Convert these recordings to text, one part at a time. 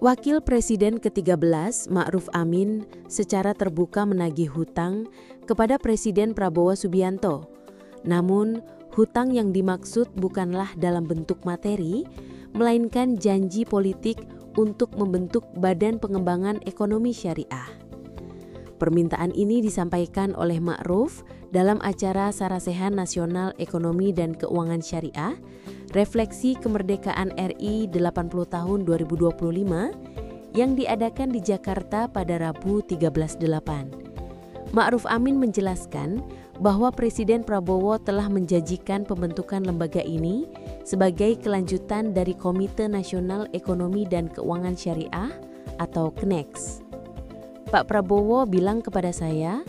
Wakil Presiden ke-13 Ma'ruf Amin secara terbuka menagih hutang kepada Presiden Prabowo Subianto. Namun, hutang yang dimaksud bukanlah dalam bentuk materi, melainkan janji politik untuk membentuk Badan Pengembangan Ekonomi Syariah. Permintaan ini disampaikan oleh Ma'ruf dalam acara Sarasehan Nasional Ekonomi dan Keuangan Syariah, Refleksi Kemerdekaan RI 80 tahun 2025 yang diadakan di Jakarta pada Rabu 13/8. Ma'ruf Amin menjelaskan bahwa Presiden Prabowo telah menjanjikan pembentukan lembaga ini sebagai kelanjutan dari Komite Nasional Ekonomi dan Keuangan Syariah atau KNEX. Pak Prabowo bilang kepada saya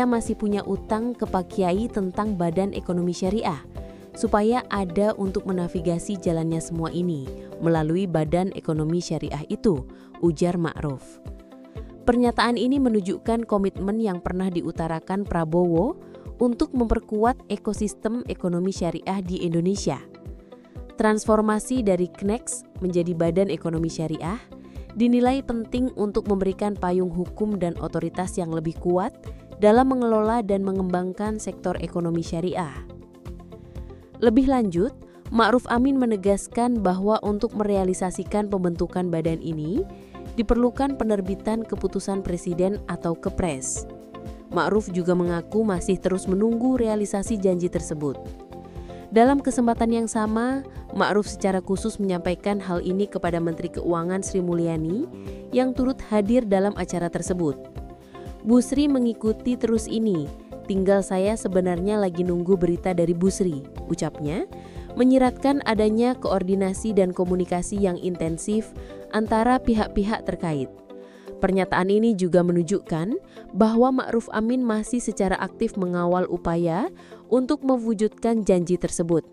masih punya utang ke Pak Kiai tentang Badan Ekonomi Syariah, supaya ada untuk menavigasi jalannya semua ini melalui Badan Ekonomi Syariah itu, ujar Ma'ruf. Pernyataan ini menunjukkan komitmen yang pernah diutarakan Prabowo untuk memperkuat ekosistem ekonomi syariah di Indonesia. Transformasi dari KNEX menjadi Badan Ekonomi Syariah dinilai penting untuk memberikan payung hukum dan otoritas yang lebih kuat dalam mengelola dan mengembangkan sektor ekonomi syariah. Lebih lanjut, Ma'ruf Amin menegaskan bahwa untuk merealisasikan pembentukan badan ini diperlukan penerbitan keputusan presiden atau Kepres. Ma'ruf juga mengaku masih terus menunggu realisasi janji tersebut. Dalam kesempatan yang sama, Ma'ruf secara khusus menyampaikan hal ini kepada Menteri Keuangan Sri Mulyani yang turut hadir dalam acara tersebut. Bu Sri mengikuti terus ini, tinggal saya sebenarnya lagi nunggu berita dari Bu Sri, ucapnya, menyiratkan adanya koordinasi dan komunikasi yang intensif antara pihak-pihak terkait. Pernyataan ini juga menunjukkan bahwa Ma'ruf Amin masih secara aktif mengawal upaya untuk mewujudkan janji tersebut.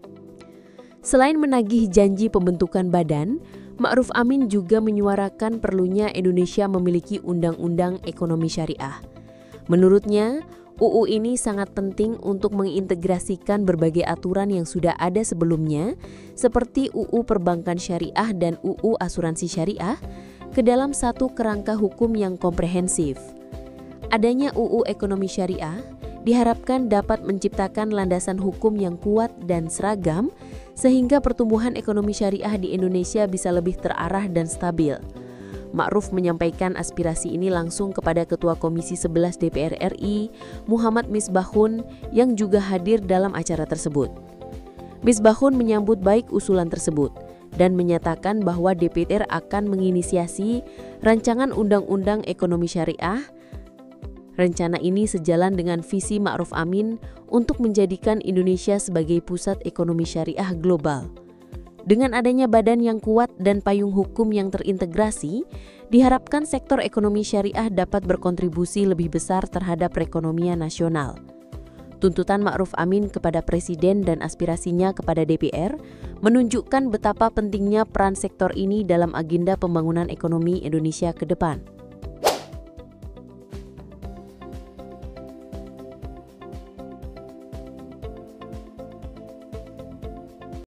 Selain menagih janji pembentukan badan, Ma'ruf Amin juga menyuarakan perlunya Indonesia memiliki undang-undang ekonomi syariah. Menurutnya, UU ini sangat penting untuk mengintegrasikan berbagai aturan yang sudah ada sebelumnya, seperti UU Perbankan Syariah dan UU Asuransi Syariah, ke dalam satu kerangka hukum yang komprehensif. Adanya UU Ekonomi Syariah diharapkan dapat menciptakan landasan hukum yang kuat dan seragam, sehingga pertumbuhan ekonomi syariah di Indonesia bisa lebih terarah dan stabil. Ma'ruf menyampaikan aspirasi ini langsung kepada Ketua Komisi 11 DPR RI, Muhammad Misbahun, yang juga hadir dalam acara tersebut. Misbahun menyambut baik usulan tersebut dan menyatakan bahwa DPR akan menginisiasi rancangan Undang-Undang Ekonomi Syariah. Rencana ini sejalan dengan visi Ma'ruf Amin untuk menjadikan Indonesia sebagai pusat ekonomi syariah global. Dengan adanya badan yang kuat dan payung hukum yang terintegrasi, diharapkan sektor ekonomi syariah dapat berkontribusi lebih besar terhadap perekonomian nasional. Tuntutan Ma'ruf Amin kepada Presiden dan aspirasinya kepada DPR menunjukkan betapa pentingnya peran sektor ini dalam agenda pembangunan ekonomi Indonesia ke depan.